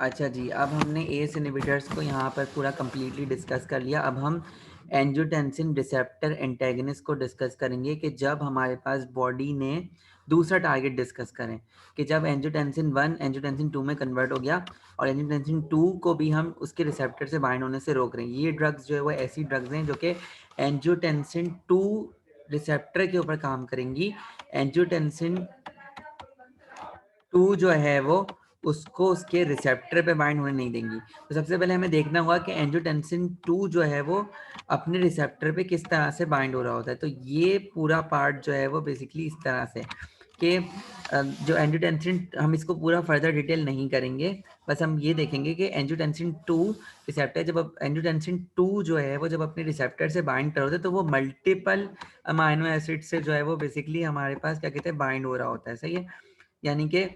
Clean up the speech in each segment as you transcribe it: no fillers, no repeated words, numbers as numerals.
अच्छा जी, अब हमने एस इनहिबिटर्स को यहाँ पर पूरा कंप्लीटली डिस्कस कर लिया। अब हम एंजियोटेंसिन रिसेप्टर एंटेगनिस्ट को डिस्कस करेंगे कि जब हमारे पास बॉडी ने दूसरा टारगेट डिस्कस करें कि जब एंजियोटेंसिन 1 एंजियोटेंसिन 2 में कन्वर्ट हो गया और एंजियोटेंसिन 2 को भी हम उसके रिसेप्टर से बाइंड होने से रोक रहे हैं। ये ड्रग्स जो है वो ऐसी ड्रग्स हैं जो कि एंजियोटेंसिन 2 रिसेप्टर के ऊपर काम करेंगी। एंजियोटेंसिन 2 जो है वो उसको उसके रिसेप्टर पे बाइंड होने नहीं देंगी। तो सबसे पहले हमें देखना होगा कि एंजियोटेंसिन 2 जो है वो अपने रिसेप्टर पे किस तरह से बाइंड हो रहा होता है। तो ये पूरा पार्ट जो है वो बेसिकली इस तरह से कि जो एंजियोटेंसिन, हम इसको पूरा फर्दर डिटेल नहीं करेंगे, बस हम ये देखेंगे कि एंजियोटेंसिन 2 रिसेप्टर, जब एंजियोटेंसिन 2 जो है वो जब अपने रिसेप्टर से बाइंड कर होता है तो वो मल्टीपल अमाइनो एसिड से जो है वो बेसिकली हमारे पास क्या कहते हैं बाइंड हो रहा होता है। सही है, यानी कि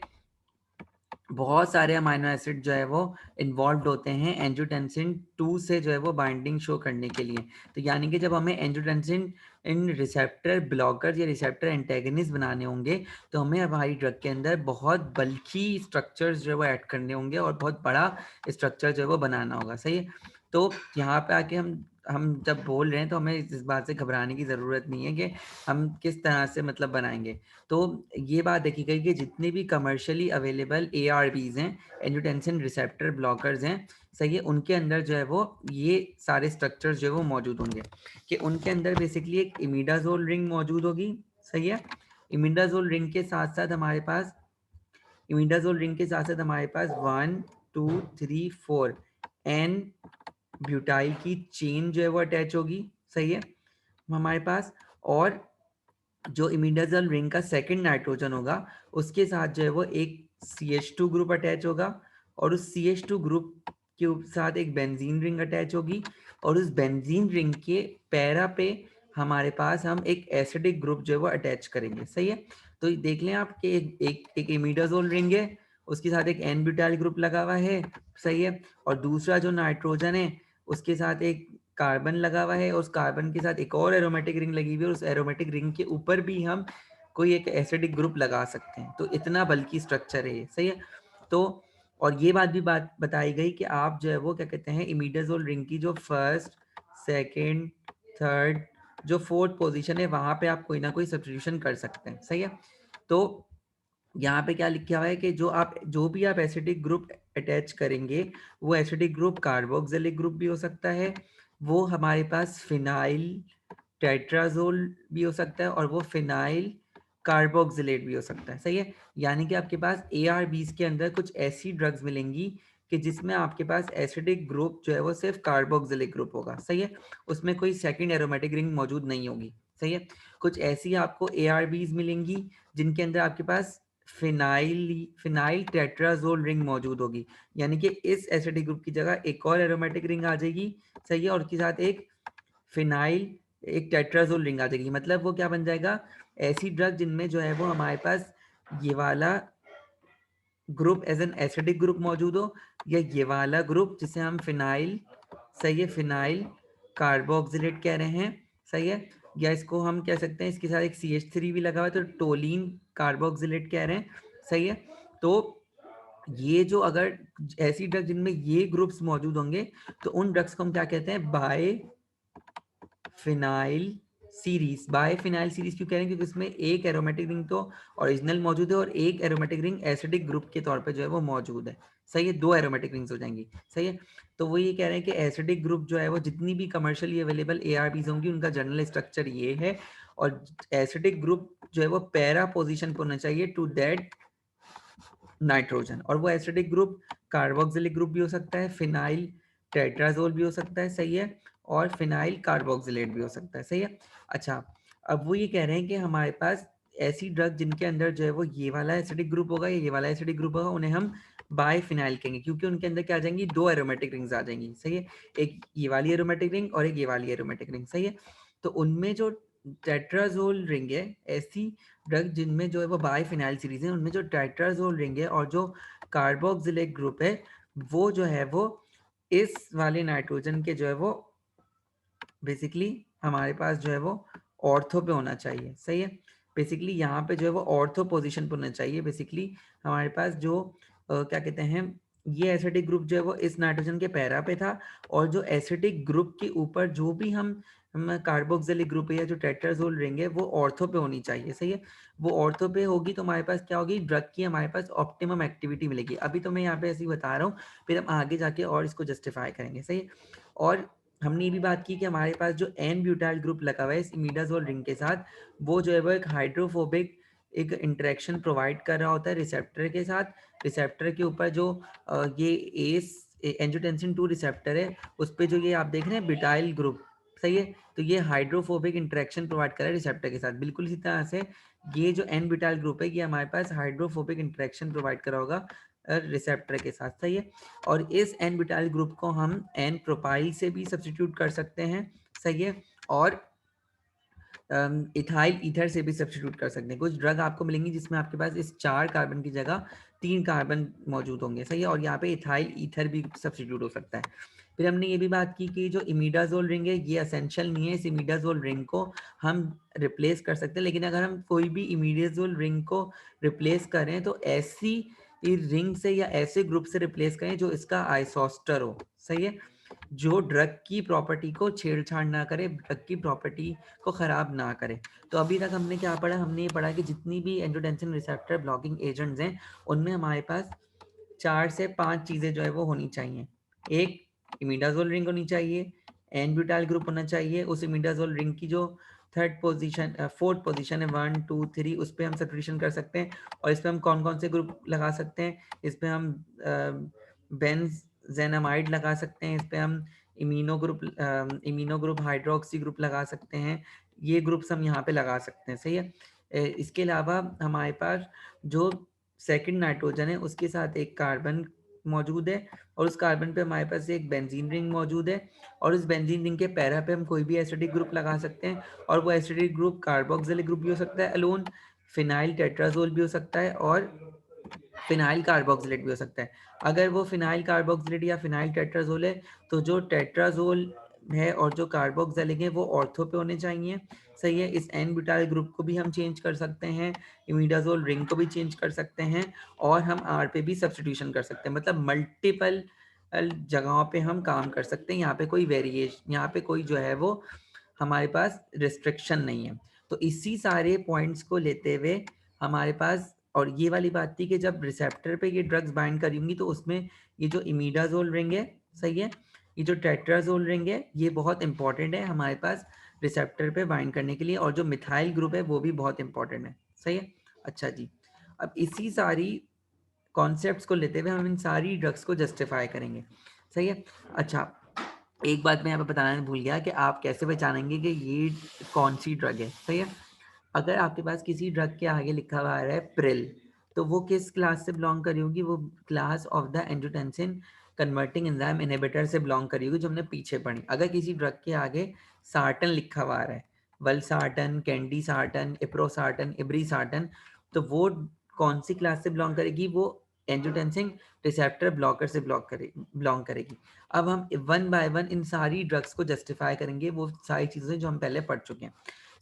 बहुत सारे अमाइनो एसिड जो है वो इन्वॉल्व होते हैं एंजियोटेंसिन 2 से जो है वो बाइंडिंग शो करने के लिए। तो यानी कि जब हमें एंजियोटेंसिन इन रिसेप्टर ब्लॉकर या रिसेप्टर एंटेगनिस्ट बनाने होंगे तो हमें हमारी ड्रग के अंदर बहुत बल्कि स्ट्रक्चर्स जो है वो ऐड करने होंगे और बहुत बड़ा स्ट्रक्चर जो है वो बनाना होगा। सही है, तो यहाँ पे आके हम जब बोल रहे हैं तो हमें इस बात से घबराने की ज़रूरत नहीं है कि हम किस तरह से मतलब बनाएंगे। तो ये बात देखी गई कि जितने भी कमर्शियली अवेलेबल ARBs हैं, एंजियोटेंसिन रिसेप्टर ब्लॉकर्स हैं, सही है, उनके अंदर जो है वो ये सारे स्ट्रक्चर्स जो है वो मौजूद होंगे कि उनके अंदर बेसिकली एक इमिडाजोल रिंग मौजूद होगी। सही है, इमिडाजोल रिंग के साथ साथ हमारे पास इमिडाजोल रिंग के साथ साथ हमारे पास 1 2 3 4 एन ब्यूटाइल की चेन जो है वो अटैच होगी। सही है, हमारे पास, और जो इमिडाजोल रिंग का सेकंड नाइट्रोजन होगा उसके साथ जो है वो एक CH2 ग्रुप अटैच होगा और उस CH2 ग्रुप के साथ एक बेंजीन रिंग अटैच होगी और उस बेंजीन रिंग के पैरा पे हमारे पास हम एक एसिडिक ग्रुप जो है वो अटैच करेंगे। सही है, तो देख लें आप कि एक इमिडाजोल रिंग है, उसके साथ एक एन ब्यूटाइल ग्रुप लगा हुआ है। सही है, और दूसरा जो नाइट्रोजन है उसके साथ एक कार्बन लगा हुआ है और उस कार्बन के साथ एक और एरोमेटिक रिंग लगी हुई है और उस एरोमेटिक रिंग के ऊपर भी हम कोई एक एसिडिक ग्रुप लगा सकते हैं। तो इतना बल्कि स्ट्रक्चर है ये। सही है, तो और ये बात बताई गई कि आप जो है वो क्या कहते हैं इमिडाजोल रिंग की जो फर्स्ट सेकंड थर्ड जो फोर्थ पोजीशन है वहां पे आप कोई ना कोई सब्स्टिट्यूशन कर सकते हैं। सही है, तो यहाँ पे क्या लिखा हुआ है कि जो भी आप एसिडिक ग्रुप अटैच करेंगे वो एसिडिक ग्रुप कार्बोक्सिलिक ग्रुप भी हो सकता है, वो हमारे पास फिनाइल टेट्राजोल भी हो सकता है और वो फिनाइल कार्बोक्सिलेट भी हो सकता है। सही है, यानी कि आपके पास ARBs के अंदर कुछ ऐसी ड्रग्स मिलेंगी कि जिसमें आपके पास एसिडिक ग्रुप जो है वो सिर्फ कार्बोक्सिलिक ग्रुप होगा। सही है, उसमें कोई सेकंड एरोमेटिक रिंग मौजूद नहीं होगी। सही है, कुछ ऐसी आपको ARBs मिलेंगी जिनके अंदर आपके पास फिनाइल टेट्राजोल रिंग मौजूद होगी, यानी कि इस एसिडिक ग्रुप की जगह एक और एरोमेटिक रिंग आ जाएगी। सही है, और उसके साथ एक फिनाइल एक टेट्राजोल रिंग आ जाएगी। मतलब वो क्या बन जाएगा, ऐसी ड्रग जिनमें जो है वो हमारे पास ये वाला group as an acidic group मौजूद हो या ये वाला ग्रुप जिसे हम फिनाइल, सही है, फिनाइल कार्बोक्सिलेट कह रहे हैं। सही है, या इसको हम कह सकते हैं इसके साथ एक CH3 भी लगा हुआ है तो टोलिन कार्बोक्सिलेट कह रहे हैं। सही है, तो ये जो अगर ऐसी ड्रग जिनमें ये ग्रुप्स मौजूद होंगे तो उन ड्रग्स को हम क्या कहते हैं, biphenyl series. Biphenyl series क्यों कह रहे हैं, क्योंकि इसमें एक एरोमेटिक रिंग तो ओरिजिनल मौजूद है और एक एरोमेटिक रिंग एसिडिक ग्रुप के तौर पे जो है वो मौजूद है। सही है, दो एरोमेटिक रिंग्स हो जाएंगी। सही है, तो वो ये कह रहे हैं कि एसिडिक ग्रुप जो है वो जितनी भी कमर्शियली अवेलेबल ARBs होंगी उनका जनरल स्ट्रक्चर ये है और एसिडिक ग्रुप जो है वो पैरा पोजिशन पर होना चाहिए टू दैट नाइट्रोजन, और वो एसिडिक ग्रुप कार्बोक्सिलिक ग्रुप भी हो सकता है, फिनाइल टेट्राजोल भी हो सकता है। सही है, और फिनाइल कार्बोक्सिलेट भी हो सकता है। सही है, अच्छा, अब वो ये कह रहे हैं कि हमारे पास ऐसी ड्रग जिनके अंदर जो है वो ये वाला एसिडिक ग्रुप होगा या ये वाला एसिडिक ग्रुप होगा उन्हें हम बाय फिनाइल कहेंगे, क्योंकि उनके अंदर क्या आ जाएंगी, दो एरोमेटिक रिंग्स आ जाएंगी। सही है, एक ये वाली एरोमेटिक रिंग और एक ये वाली एरोमेटिक रिंग। सही है, तो उनमें जो टेट्राजोल रिंग है, ऐसी ड्रग जिनमें जो है वो बाय फिनाइल सीरीज है, उनमें जो टेट्राजोल रिंग है और जो कार्बोक्सिलिक ग्रुप है वो जो है वो इस वाले नाइट्रोजन के जो है वो बेसिकली हमारे पास जो है वो ऑर्थो पे होना चाहिए। सही है, बेसिकली यहाँ पे जो है वो ऑर्थो पोजीशन पे होना चाहिए। बेसिकली हमारे पास जो क्या कहते हैं ये एसिडिक ग्रुप जो है वो इस नाइट्रोजन के पैरा पे था, और जो एसिडिक ग्रुप के ऊपर जो भी हम कार्बोक्सिलिक ग्रुप है या जो टेट्राजोल रिंग है वो ऑर्थो पे होनी चाहिए, सही है। वो ऑर्थो पे होगी तो हमारे पास क्या होगी, ड्रग की हमारे पास ऑप्टिमम एक्टिविटी मिलेगी। अभी तो मैं यहाँ पे ऐसे ही बता रहा हूँ, फिर हम आगे जाके और इसको जस्टिफाई करेंगे, सही है। और हमने ये भी बात की कि हमारे पास जो एन ब्यूटाइल ग्रुप लगा हुआ है इस इमिडाजोल रिंग के साथ, वो जो है वो एक हाइड्रोफोबिक एक इंटरेक्शन प्रोवाइड कर रहा होता है रिसेप्टर के साथ। रिसेप्टर के ऊपर जो ये एस एंजियोटेंसिन 2 रिसेप्टर है, उस पे जो ये आप देख रहे हैं ब्यूटाइल ग्रुप, सही है। तो ये हाइड्रोफोबिक इंटरेक्शन प्रोवाइड कर रहा है रिसेप्टर के साथ, बिल्कुल इसी तरह से ये जो एन ब्यूटाइल ग्रुप है ये हमारे पास हाइड्रोफोबिक इंटरेक्शन प्रोवाइड करा होगा रिसेप्टर के साथ, सही है। और इस एन ब्यूटाइल ग्रुप को हम एन प्रोपाइल से भी सब्सटीट्यूट कर सकते हैं, सही है। और इथाइल ईथर से भी सब्सटीट्यूट कर सकते हैं। कुछ ड्रग आपको मिलेंगी जिसमें आपके पास इस 4 कार्बन की जगह 3 कार्बन मौजूद होंगे, सही है। और यहाँ पे इथाइल ईथर भी सब्सटीट्यूट हो सकता है। फिर हमने ये भी बात की कि जो इमिडाजोल रिंग है ये एसेंशियल नहीं है, इस इमिडाजोल रिंग को हम रिप्लेस कर सकते हैं, लेकिन अगर हम कोई भी इमिडाजोल रिंग को रिप्लेस करें तो ऐसी रिंग से या ऐसे ग्रुप से रिप्लेस करें जो इसका आइसोस्टर हो, सही है, जो ड्रग की प्रॉपर्टी को छेड़छाड़ ना करे, ड्रग की प्रॉपर्टी को ख़राब ना करे। तो अभी तक हमने क्या पढ़ा, हमने ये पढ़ा कि जितनी भी एंजियोटेंसिन रिसेप्टर ब्लॉकिंग एजेंट्स हैं उनमें हमारे पास 4 से 5 चीज़ें जो है वो होनी चाहिए। एक इमिडाजोल रिंग होनी चाहिए, एन ब्यूटाइल ग्रुप होना चाहिए, उस इमिडाजोल रिंग की जो फोर्थ पोजीशन है 1 2 3 उस पर हम सब्स्टिट्यूशन कर सकते हैं। और इस पर हम कौन कौन से ग्रुप लगा सकते हैं, इस पर हम बेंजेनामाइड लगा सकते हैं, इस पर हम इमीनो ग्रुप हाइड्रोक्सी ग्रुप लगा सकते हैं। ये ग्रुप्स हम यहाँ पे लगा सकते हैं, सही है। इसके अलावा हमारे पास जो सेकंड नाइट्रोजन है उसके साथ एक कार्बन मौजूद है, और उस कार्बन पे हमारे पास एक बेंजीन रिंग मौजूद है, और उस बेंजीन रिंग के पैरा पे हम कोई भी एसिडिक ग्रुप लगा सकते हैं, और वो एसिडिक ग्रुप कार्बोक्सिलिक ग्रुप भी हो सकता है अलोन, फिनाइल टेट्राजोल भी हो सकता है, और फिनाइल कार्बोक्सिलेट भी हो सकता है। अगर वो फिनाइल कार्बोक्सिलेट या फिनाइल टेट्राजोल है तो जो टेट्राजोल है और जो कार्बोक्सिलिक है वो ऑर्थो पे होने चाहिए, सही है। इस एन ब्यूटाइल ग्रुप को भी हम चेंज कर सकते हैं, इमिडाजोल रिंग को भी चेंज कर सकते हैं, और हम आर पे भी सब्स्टिट्यूशन कर सकते हैं। मतलब मल्टीपल जगहों पे हम काम कर सकते हैं, यहाँ पे कोई वेरिएशन, यहाँ पे कोई जो है वो हमारे पास रिस्ट्रिक्शन नहीं है। तो इसी सारे पॉइंट्स को लेते हुए हमारे पास, और ये वाली बात थी कि जब रिसेप्टर पे ये ड्रग्स बाइंड करेंगी तो उसमें ये जो इमिडाजोल रिंग है, सही है, ये जो टेट्राजोल रिंग है ये बहुत इंपॉर्टेंट है हमारे पास रिसेप्टर पे बाइंड करने के लिए, और जो मिथाइल ग्रुप है वो भी बहुत इंपॉर्टेंट है, सही है। अच्छा जी, अब इसी सारी कॉन्सेप्ट्स को लेते हुए हम इन सारी ड्रग्स को जस्टिफाई करेंगे, सही है। अच्छा, एक बात मैं यहाँ पे बताना भूल गया कि आप कैसे पहचानेंगे कि ये कौन सी ड्रग है, सही है। अगर आपके पास किसी ड्रग के आगे लिखा हुआ है प्रिल, तो वो किस क्लास से बिलोंग करी होगी, वो class of the angiotensin converting enzyme inhibitor से बिलोंग करी होगी, जो हमने पीछे पढ़ी। अगर किसी ड्रग के आगे सार्टन लिखा हुआ है, वलसार्टन, कैंडी सार्टन, इप्रोसार्टन, इब्रीसार्टन, तो वो कौन सी क्लास से बिलोंग करेगी, वो एंजियोटेंसिन रिसेप्टर ब्लॉकर से बिलोंग करेगी। अब हम वन बाय वन इन सारी ड्रग्स को जस्टिफाई करेंगे, वो सारी चीज़ें जो हम पहले पढ़ चुके हैं।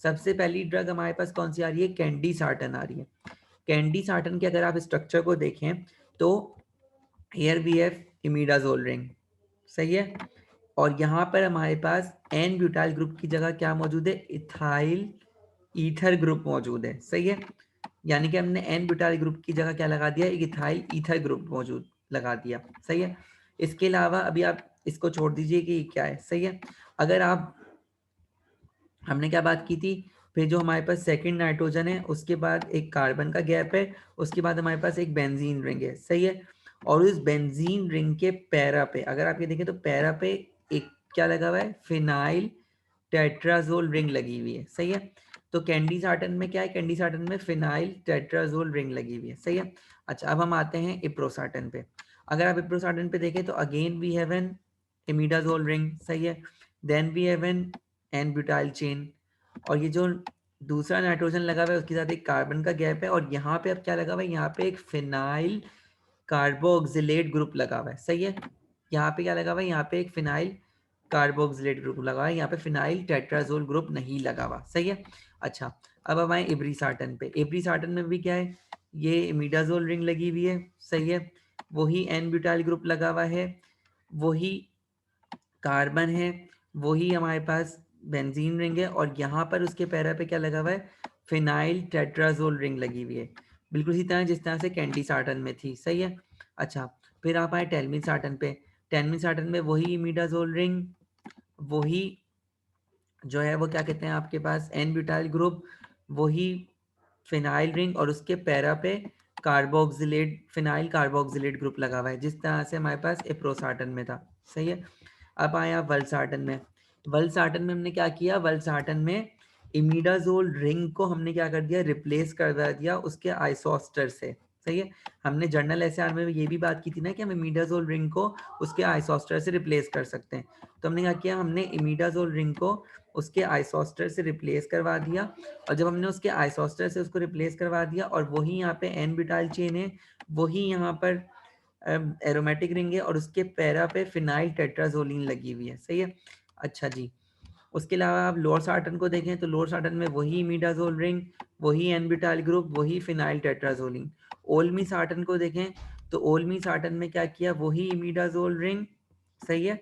सबसे पहली ड्रग हमारे पास कौन सी आ रही है, कैंडी सार्टन आ रही है। कैंडी सार्टन के अगर आप स्ट्रक्चर को देखें तो here we have imidazole ring, सही है। और यहाँ पर हमारे पास एन ब्यूटाइल ग्रुप की जगह क्या मौजूद है, इथाइल ईथर ग्रुप मौजूद है, सही है। यानी कि हमने एन ब्यूटाइल ग्रुप की जगह क्या लगा दिया, एक इथाइल ईथर ग्रुप मौजूद लगा दिया, सही है। इसके अलावा अभी आप इसको छोड़ दीजिए कि ये क्या है, सही है। अगर आप, हमने क्या बात की थी, फिर जो हमारे पास सेकंड नाइट्रोजन है उसके बाद एक कार्बन का गैप है, उसके बाद हमारे पास एक बेंजीन रिंग है, सही है। और उस बेंजीन रिंग के पैरा पे अगर आप ये देखें तो पैरा पे एक क्या लगा हुआ है, फिनाइल टेट्राजोल रिंग लगी हुई है, सही है। तो कैंडी सार्टन में क्या है, कैंडी सार्टन में फिनाइल टेट्राजोल रिंग लगी हुई है, सही है। अच्छा, अब हम आते हैं इप्रोसार्टन पे। अगर आप इप्रोसार्टन पे देखें तो again we have an imidazole ring, सही है। Then we have an n butyl chain, और ये जो दूसरा नाइट्रोजन लगा हुआ है उसके साथ एक कार्बन का गैप है, और यहाँ पे अब क्या लगा हुआ है, यहाँ पे एक फिनाइल कार्बोक्सिलेट ग्रुप लगा हुआ है, सही है। यहाँ पे क्या लगा हुआ है, यहाँ पे एक फिनाइल कार्बोक्सिलेट ग्रुप लगा हुआ है, यहाँ पे फिनाइल टेट्राजोल ग्रुप नहीं लगा हुआ, सही है। अच्छा, अब आए इब्रीसार्टन पे। इब्रीसार्टन में भी क्या है, ये इमिडाजोल रिंग लगी हुई है, सही है। वही एन ब्यूटाइल ग्रुप लगा हुआ है, वही कार्बन है, वही हमारे पास बेंजीन रिंग है, और यहाँ पर उसके पैरा पे क्या लगा हुआ है, फिनाइल टेट्राजोल रिंग लगी हुई है, बिल्कुल इसी तरह जिस तरह से कैंडी साटन में थी। सही है। अच्छा, फिर आप आए टेलमिन साटन पे। टेलमिन साटन में वही इमिडाजोल रिंग, वही जो है वो क्या कहते हैं आपके पास एन ब्यूटाइल ग्रुप, वही फिनाइल रिंग, और उसके पैरा पे कार्बोक्सिलेट, फिनाइल कार्बोक्सिलेट ग्रुप लगा हुआ है, जिस तरह से हमारे पास एप्रोसाटन में था। सही है। अब आए आप वल्साटन में। वल्साटन में हमने क्या किया, वल्साटन में इमिडाजोल रिंग को हमने क्या कर दिया, रिप्लेस कर दिया उसके आइसोस्टर से। सही है। हमने जर्नल एसआर में ये भी बात की थी ना कि हम इमिडाजोल रिंग को उसके आइसोस्टर से रिप्लेस कर सकते हैं। तो हमने क्या किया, हमने इमिडाजोल रिंग को उसके आइसोस्टर से रिप्लेस करवा दिया, और जब हमने उसके आइसोस्टर से उसको रिप्लेस करवा दिया, और वही यहाँ पे एन ब्यूटाइल चेन है, वही यहाँ पर एरोमेटिक रिंग है, और उसके पैरा पे फिनाइल टेट्राजोलिन लगी हुई है। सही है। अच्छा जी, उसके अलावा आप लोअर सार्टन को देखें तो लोअर सार्टन में वही इमिडाजोल रिंग, वही एन ब्यूटाइल ग्रुप, वही फिनाइल टेट्राजोलिन। ओल्मी सार्टन को देखें तो ओल्मी सार्टन में क्या किया, वही इमिडाजोल रिंग, सही है,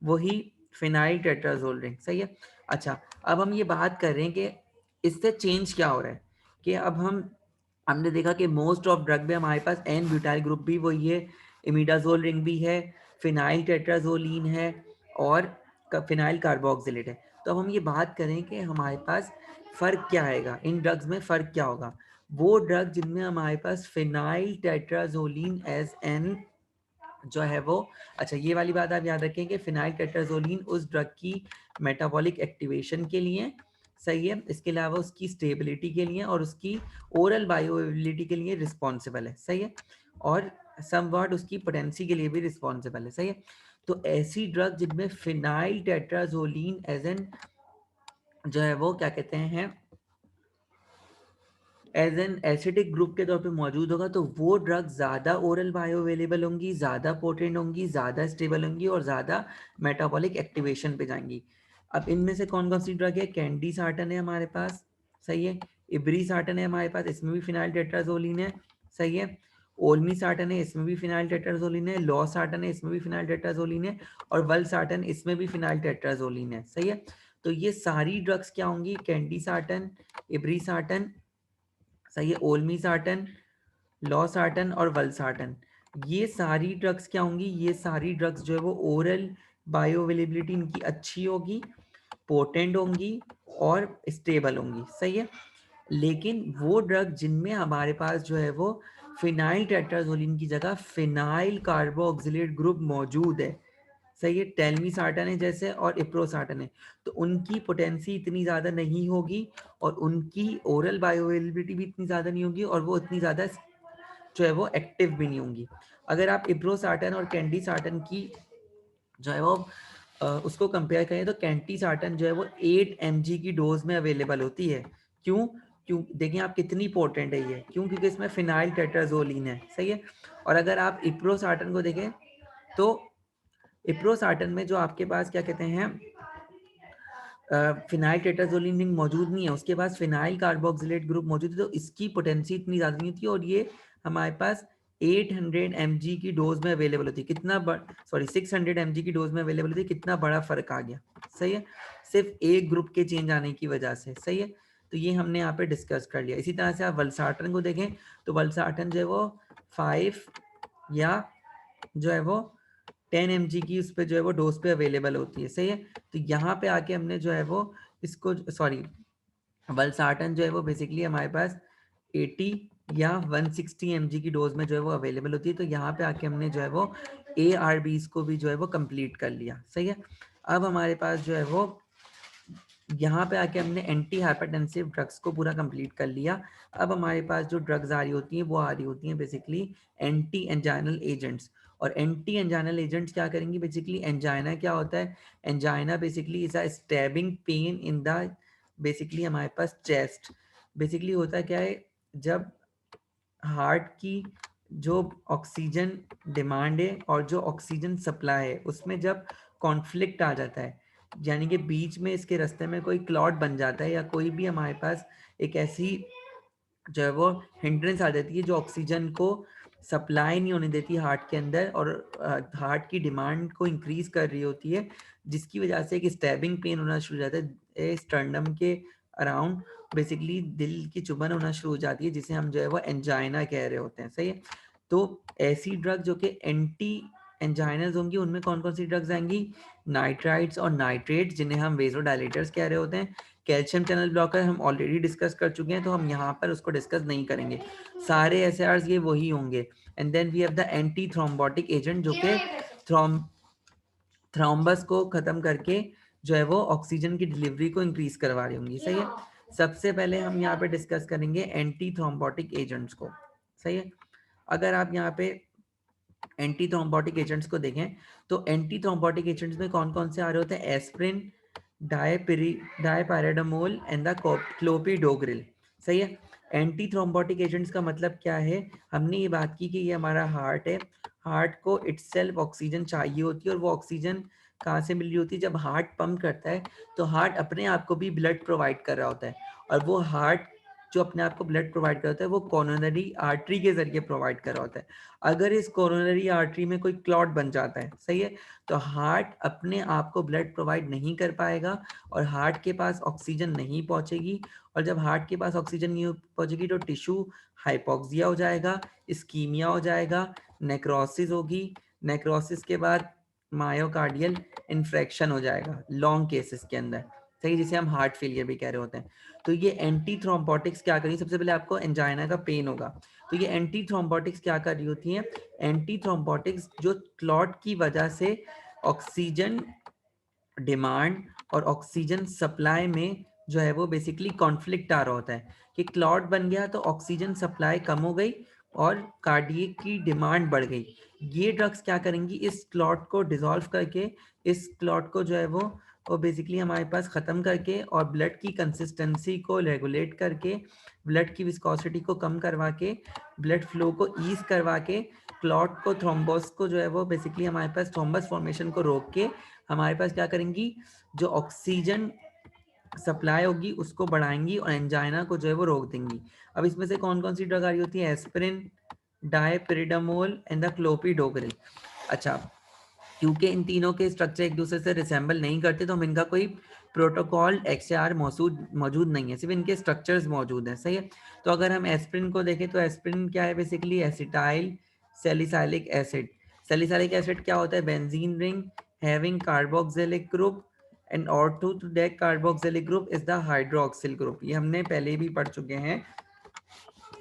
वही फिनाइल टेट्राजोल रिंग। सही है। अच्छा, अब हम ये बात कर रहे हैं कि इससे चेंज क्या हो रहा है, कि अब हमने देखा कि मोस्ट ऑफ ड्रग में हमारे पास एन ब्यूटाइल ग्रुप भी वही है, इमिडाजोल रिंग भी है, फिनाइल टेट्राजोलिन है, और फिनाइल कार्बोक्सिलेट है। तो अब हम ये बात करें कि हमारे पास फ़र्क क्या आएगा, इन ड्रग्स में फ़र्क क्या होगा। वो ड्रग जिनमें हमारे पास फिनाइल टेट्राजोलिन एज एन जो है वो, अच्छा ये वाली बात आप याद रखें कि फिनाइल टेट्राजोलिन उस ड्रग की मेटाबॉलिक एक्टिवेशन के लिए, सही है, इसके अलावा उसकी स्टेबिलिटी के लिए और उसकी ओरल बायोअवेलेबिलिटी के लिए रिस्पॉन्सिबल है। सही है। और समवॉट उसकी पोटेंसी के लिए भी रिस्पॉन्सिबल है। सही है। तो ऐसी ड्रग जिनमें फिनाइल टेट्राजोलिन एज एन जो है वो क्या कहते हैं, एज एन एसिडिक ग्रुप के तौर पे मौजूद होगा, तो वो ड्रग ज़्यादा ओरल बायोअवेलेबल होंगी, ज़्यादा पोटेंट होंगी, ज़्यादा स्टेबल होंगी, और ज़्यादा मेटाबॉलिक एक्टिवेशन पे जाएंगी। अब इनमें से कौन कौन सी ड्रग है, कैंडी साटन है हमारे पास, सही है, इब्री साटन है हमारे पास, इसमें भी फिनाइल टेट्राजोलिन है, सही है, ओल्मी साटन है, इसमें भी फिनाइल टेट्राजोलिन है, लॉ साटन है, इसमें भी फिनाइल टेट्राजोलिन है, और वल साटन, इसमें भी फिनाइल टेट्राजोलिन है। सही है। तो ये सारी ड्रग्स क्या होंगी, कैंडी साटन, इब्री साटन, सही है, ओल्मी साटन, लॉ साटन और वलसाटन, ये सारी ड्रग्स क्या होंगी, ये सारी ड्रग्स जो है वो ओरल बायोअवेलेबिलिटी इनकी अच्छी होगी, पोटेंट होंगी और स्टेबल होंगी। सही है। लेकिन वो ड्रग जिनमें हमारे पास जो है वो फिनाइल टेट्राजोलिन की जगह फिनाइल कार्बोक्सिलेट ग्रुप मौजूद है, सही है, टेलमीसाटन है जैसे और इप्रोसाटन है, तो उनकी पोटेंसी इतनी ज़्यादा नहीं होगी, और उनकी ओरल बायोअवेलेबिलिटी भी इतनी ज़्यादा नहीं होगी, और वो इतनी ज़्यादा जो है वो एक्टिव भी नहीं होंगी। अगर आप इप्रोसाटन और कैंडी साटन की जो है वो उसको कंपेयर करें, तो कैंटी साटन जो है वो 8 mg की डोज में अवेलेबल होती है। क्यों? क्यों देखिए आप कितनी पोटेंट है ये, क्यों? क्योंकि इसमें फिनाइल टेट्राजोलिन है। सही है। और अगर आप इप्रोसाटन को देखें तो इप्रोसाटन में जो आपके पास क्या कहते हैं, फिनाइल टेट्राजोलिन रिंग मौजूद नहीं है, उसके पास फिनाइल कार्बोक्सिलेट ग्रुप मौजूद है, तो इसकी पोटेंसी इतनी ज़्यादा नहीं होती, और ये हमारे पास 800 mg की डोज में अवेलेबल होती है। कितना 600 mg की डोज में अवेलेबल होती है। कितना बड़ा फर्क आ गया। सही है। सिर्फ एक ग्रुप के चेंज आने की वजह से। सही है। तो ये हमने यहाँ पे डिस्कस कर लिया। इसी तरह से आप वलसाटन को देखें तो वलसाटन जो है वो 5 या जो है वो 10 mg की उस पर जो है वो डोज पे अवेलेबल होती है। सही है। तो यहाँ पे आके हमने जो है वो इसको सॉरी वलसाटन जो है वो बेसिकली हमारे पास 80 या 160 mg की डोज में जो है वो अवेलेबल होती है। तो यहाँ पे आके हमने जो है वो ARBs को भी जो है वो कंप्लीट कर लिया। सही है। अब हमारे पास जो है वो यहाँ पे आके हमने एंटी हाइपरटेंसिव ड्रग्स को पूरा कंप्लीट कर लिया। अब हमारे पास जो ड्रग्स आ रही होती हैं वो आ रही होती हैं बेसिकली एंटी एंजाइनल एजेंट्स। और एंटी एंजाइनल एजेंट्स क्या करेंगी, बेसिकली एंजाइना क्या होता है, angina basically is a stabbing pain in the basically हमारे पास चेस्ट। बेसिकली होता क्या है, जब हार्ट की जो ऑक्सीजन डिमांड है और जो ऑक्सीजन सप्लाई है उसमें जब कॉन्फ्लिक्ट आ जाता है, यानी कि बीच में इसके रास्ते में कोई क्लॉट बन जाता है, या कोई भी हमारे पास एक ऐसी जो है वो हिंड्रेंस आ जाती है जो ऑक्सीजन को सप्लाई नहीं होने देती हार्ट के अंदर और हार्ट की डिमांड को इंक्रीज कर रही होती है, जिसकी वजह से एक स्टैबिंग पेन होना शुरू हो जाता है स्टर्नम के अराउंड, बेसिकली दिल की चुभन होना शुरू हो जाती है, जिसे हम जो है वो एंजाइना कह रहे होते हैं। सही है। तो ऐसी ड्रग जो कि एंटी एंजाइनल्स होंगी, उनमें कौन कौन सी ड्रग्स आएंगी? नाइट्राइड्स और नाइट्रेट्स, जिन्हें हम वेजोडाइलेटर्स कह रहे होते हैं। कैल्शियम चैनल ब्लॉकर हम ऑलरेडी डिस्कस कर चुके हैं, तो हम यहाँ पर उसको डिस्कस नहीं करेंगे। सारे एसआरस ये वही होंगे। And then we have the anti thrombotic agent, जो कि थ्रोम्बस को खत्म करके जो है वो ऑक्सीजन की डिलीवरी को इंक्रीज करवा रही होंगी। सही है। सबसे पहले हम यहाँ पे डिस्कस करेंगे एंटी थ्रोम्बोटिक एजेंट्स को। सही है। अगर आप यहाँ पे एंटी थ्रोम्बोटिक एजेंट्स को देखें तो एंटी थ्रोम्बोटिक एजेंट्स में कौन कौन से आ रहे होते हैं? Aspirin, dipyridamole and the clopidogrel. सही है। एंटी थ्रोम्बोटिक एजेंट्स का मतलब क्या है? हमने ये बात की कि ये हमारा हार्ट है, हार्ट को इटसेल्फ ऑक्सीजन चाहिए होती है, और वो ऑक्सीजन कहाँ से मिल रही होती है? जब हार्ट पंप करता है तो हार्ट अपने आप को भी ब्लड प्रोवाइड कर रहा होता है, और वो हार्ट जो अपने आप को ब्लड प्रोवाइड करता है वो कोरोनरी आर्टरी के जरिए प्रोवाइड कर रहा होता है। अगर इस कोरोनरी आर्टरी में कोई क्लॉट बन जाता है, सही है, तो हार्ट अपने आप को ब्लड प्रोवाइड नहीं कर पाएगा और हार्ट के पास ऑक्सीजन नहीं पहुंचेगी, और जब हार्ट के पास ऑक्सीजन नहीं पहुंचेगी तो टिश्यू हाइपोक्सिया हो जाएगा, इस्कीमिया हो जाएगा, नेक्रोसिस होगी, नेक्रोसिस के बाद मायोकार्डियल इन्फ्रेक्शन हो जाएगा लॉन्ग केसेस के अंदर। सही, जिसे हम हार्ट फेलियर भी कह रहे होते हैं। तो ये एंटी थ्रोम्बोटिक्स क्या करेंगे? सबसे पहले आपको एंजाइना का पेन होगा, तो ये एंटी थ्रोम्बोटिक्स क्या कर रही होती हैं? एंटी थ्रोम्बोटिक्स जो क्लॉट की वजह से ऑक्सीजन डिमांड और ऑक्सीजन सप्लाई में जो है वो बेसिकली कॉन्फ्लिक्ट आ रहा होता है कि क्लॉट बन गया तो ऑक्सीजन सप्लाई कम हो गई और कार्डियक की डिमांड बढ़ गई। ये ड्रग्स क्या करेंगी? इस क्लॉट को डिसॉल्व करके, इस क्लॉट को जो है वो बेसिकली हमारे पास ख़त्म करके और ब्लड की कंसिस्टेंसी को रेगुलेट करके, ब्लड की विस्कोसिटी को कम करवा के, ब्लड फ्लो को ईज करवा के, क्लॉट को, थ्रोम्बोस को जो है वो बेसिकली हमारे पास थ्रोम्बस फॉर्मेशन को रोक के हमारे पास क्या करेंगी? जो ऑक्सीजन सप्लाई होगी उसको बढ़ाएंगी और एंजाइना को जो है वो रोक देंगी। अब इसमें से कौन कौन सी ड्रग आ रही होती है? Aspirin, dipyridamole and the clopidogrel. अच्छा, क्योंकि इन तीनों के स्ट्रक्चर एक दूसरे से रिसेंबल नहीं करते तो हम इनका कोई प्रोटोकॉल एक्सआर मौजूद नहीं है, सिर्फ इनके स्ट्रक्चर्स मौजूद हैं। सही है। तो अगर हम एस्पिरिन को देखें तो एस्पिरिन क्या है? Basically acetyl salicylic acid. Salicylic acid क्या होता है? Benzene ring having carboxylic group, and ortho to that carboxylic group is the hydroxyl group. ये हमने पहले भी पढ़ चुके हैं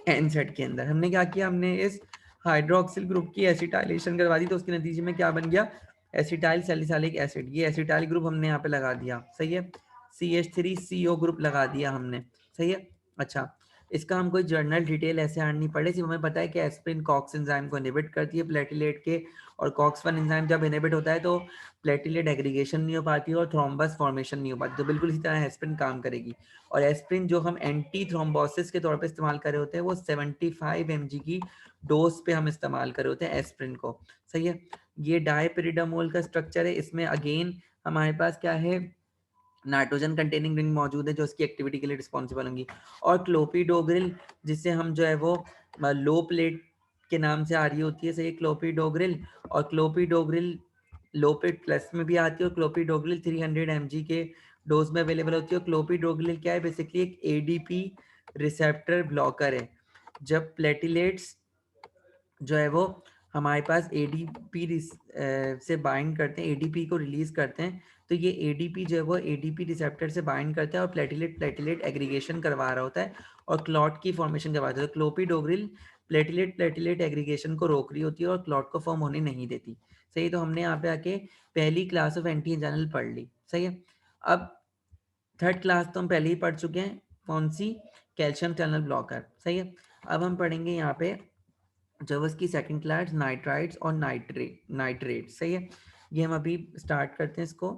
एनसेट के अंदर। हमने क्या किया? हमने इस हाइड्रोक्सिल ग्रुप की एसिटाइलेशन करवा दी, तो उसके नतीजे में क्या बन गया? Acetyl salicylic acid. ये एसिटाइल ग्रुप हमने यहाँ पे लगा दिया। सही है। CH3CO ग्रुप लगा दिया हमने। सही है। अच्छा, इसका हम कोई जर्नल डिटेल ऐसे आड़ नहीं पड़े, सिर्फ हमें पता है कि एस्पिरिन कॉक्स एंजाइम को इनहिबिट करती है प्लेटिलेट के, और कॉक्स 1 एंजाइम जब इनहिबिट होता है तो प्लेटिलेट एग्रीगेशन नहीं हो पाती और थ्रोम्बस फॉर्मेशन नहीं हो पाती, तो बिल्कुल इसी तरह एस्पिरिन काम करेगी। और एस्पिरिन जो हम एंटी थ्रोम्बोसिस के तौर पे इस्तेमाल कर रहे होते हैं वो 75 mg की डोज पे हम इस्तेमाल कर रहे होते हैं एस्पिरिन को। सही है। ये डायपिरिडामोल का स्ट्रक्चर है, इसमें अगेन हमारे पास क्या है? नाइट्रोजन कंटेनिंग रिंग मौजूद है जो इसकी एक्टिविटी के लिए रिस्पॉन्सिबल होंगी। और क्लोपिडोग्रिल, जिसे हम जो है वो लो प्लेट के नाम से आ रही होती है। सही, क्लोपिडोग्रिल। और क्लोपिडोग्रिल लो प्लेट प्लस में भी आती है, और क्लोपिडोग्रिल 300 mg के डोज में अवेलेबल होती है। क्लोपिडोग्रिल क्या है? बेसिकली एक एडीपी रिसेप्टर ब्लॉकर है। जब प्लेटिलेट्स जो है वो हमारे पास एडीपी से बाइंड करते हैं, एडीपी को रिलीज करते हैं, तो ये एडीपी जो है वो एडीपी रिसेप्टर से बाइंड करता है और प्लेटिलेट प्लेटिलेट एग्रीगेशन करवा रहा होता है और क्लॉट की फॉर्मेशन करवाता है। तो क्लोपिडोग्रिल प्लेटिलेट प्लेटिलेट एग्रीगेशन को रोक रही होती है और क्लॉट को फॉर्म होने नहीं देती। सही है। तो हमने यहाँ पे आके पहली क्लास ऑफ एंटी एंजाइनल पढ़ ली। सही है। अब थर्ड क्लास तो हम पहले ही पढ़ चुके हैं, कौन सी? Calcium channel blocker. सही है। अब हम पढ़ेंगे यहाँ पे जब उसकी सेकंड क्लास नाइट्राइड्स और नाइट्रेट। सही है। ये हम अभी स्टार्ट करते हैं इसको।